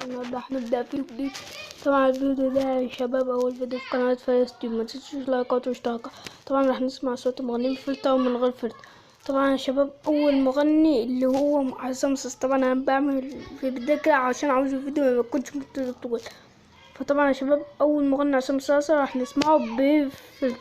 النهارده هنبدأ فيديو جديد. طبعا الفيديو ده يا شباب أول فيديو في قناة فلسطين، متنسوش لايكات واشتراكات. طبعا راح نسمع صوت مغني بفلتر ومن غير فلتر. طبعا يا شباب أول مغني اللي هو عصام صاصا. طبعا أنا بعمل في البداية كده عشان عاوز الفيديو ما يكونش طويل. فطبعا يا شباب أول مغني عصام صاصا راح نسمعه بفلتر.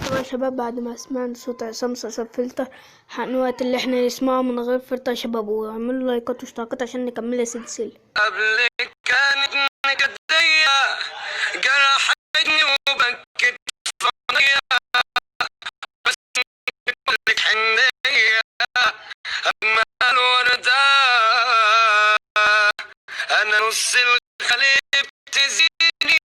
طبعا يا شباب بعد ما سمعنا صوت عصام صاصا بفلتر حان وقت اللي احنا نسمعه من غير فلتر يا شباب، واعملوا لايكات واشتراكات عشان نكمل السلسلة. قبلك كانت نكدية جرحتني وبكت فضية، بس لك حنية أجمل وردة، أنا نص الخليب تزيني.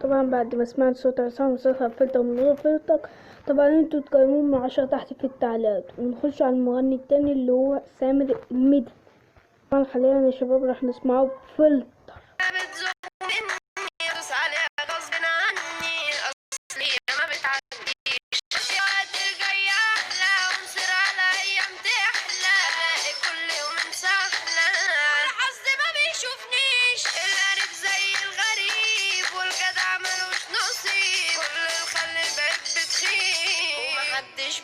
طبعا بعد ما سمعت صوت عصام صاصا بفلتر من غير فلتر، طبعا انتوا تقيموه من 10 تحت في التعليقات، ونخش على المغني التاني اللي هو سامر الميدي. طبعا حاليا يا شباب راح نسمعه بفلتر.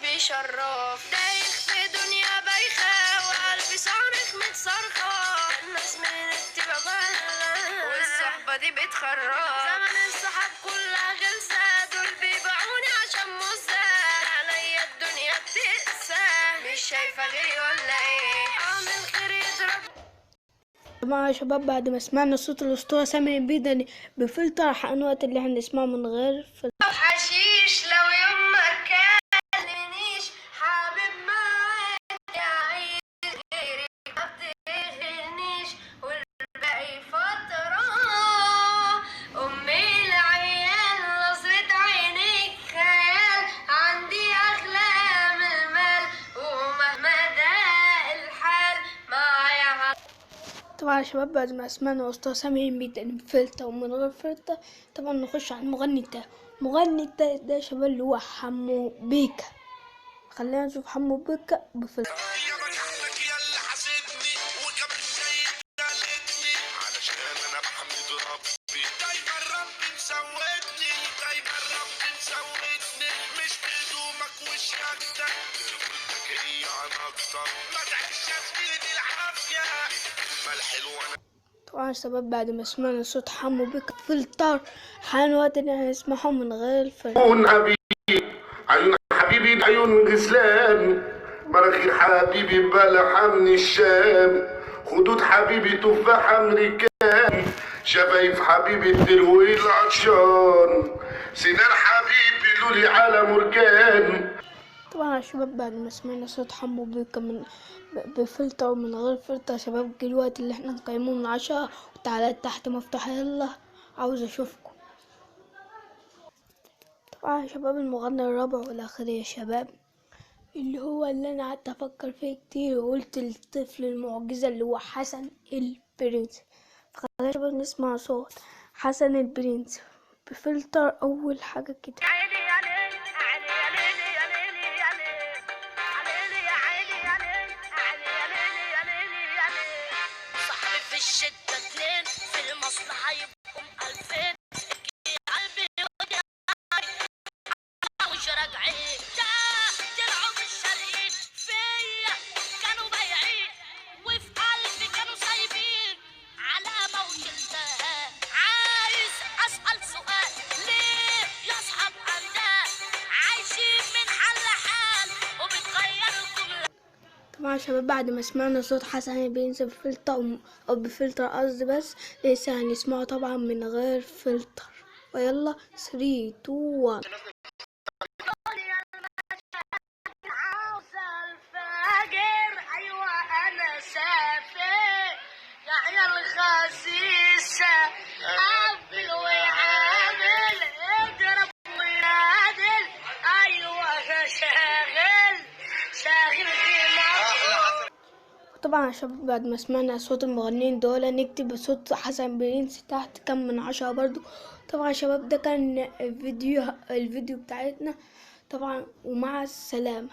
بيشرف دايخ في دنيا بايخة وقلبي صارخ متصرخة، الناس من اتباع والصحبة دي بتخرب، زمن الصحاب كلها غلسة، دول بيبيعوني عشان مزة، عليا الدنيا بتقسى، مش شايفة غيري ولا ايه، اعمل خير يضرب. طبعا يا شباب بعد ما سمعنا صوت الأسطورة سامر الميدي بفلتر حان وقت اللي هنسمعه من غير فلتر. حشيش لو يوم ما كلمنيش حابب معاك عايز غيري ما بتغنيش والباقي فترة، أمي العيال نظرة عينيك خيال، عندي أحلام المال ومهما ضاق الحال معايا. طبعا يا شباب بعد ما سمعنا الأسطورة سامر الميدي بفلتر ومن غير فلتر، طبعا نخش على المغني التالت. المغني التالت ده يا شباب اللي هو حمو بيكا. خلينا نشوف حمو بيكا بفلتر. طبعا يا شباب بعد ما سمعنا صوت حمو بيكا بفلتر حان وقت ان احنا نسمعه من غير فلتر. عيون حبيبي عيون غسلان، مراخير حبيبي بلحة من الشام، خدود حبيبي تفاح امريكان، شفايف حبيبي الدروي العطشان، سنان حبيبي لولي على مرجان. طبعا يا شباب بعد ما سمعنا صوت حمو بيكا بفلتر ومن غير فلتر يا شباب، جه الوقت اللي احنا نقيمه من 10 وتعالى تحت مفتوحة، يلا عاوز اشوفكم. طبعا يا شباب المغني الرابع والاخير يا شباب اللي هو اللي انا قعدت افكر فيه كتير وقلت الطفل المعجزة اللي هو حسن البرنس. فخلينا يا شباب نسمع صوت حسن البرنس بفلتر اول حاجة كده. صاحبي في الشدة 2 في المصلحة يبقوا 2000 قلبي وش راجعين طلعوا مش شاريين فيا، كانوا بايعين وفي قلبي كانوا سايبين علامة وشلتها. عايز أسأل سؤال ليه يا أصحاب أندال عايشين من حل لحال وبتغيروا الجملة. طبعا يا شباب بعد ما سمعنا صوت حسن البرنس بفلتر او بفلتر قصدي، بس لسه هنسمعه طبعا من غير فلتر. ويلا 3 2 1. أيوة أنا سافر يا عيال خسيسة، قبل ويعامل اضرب ويعادل، أيوة شاغل طبعا يا شباب بعد ما سمعنا صوت المغنيين دول نكتب صوت حسن برنس تحت كم من 10 برضو. طبعا يا شباب ده كان الفيديو بتاعتنا طبعا، ومع السلامة.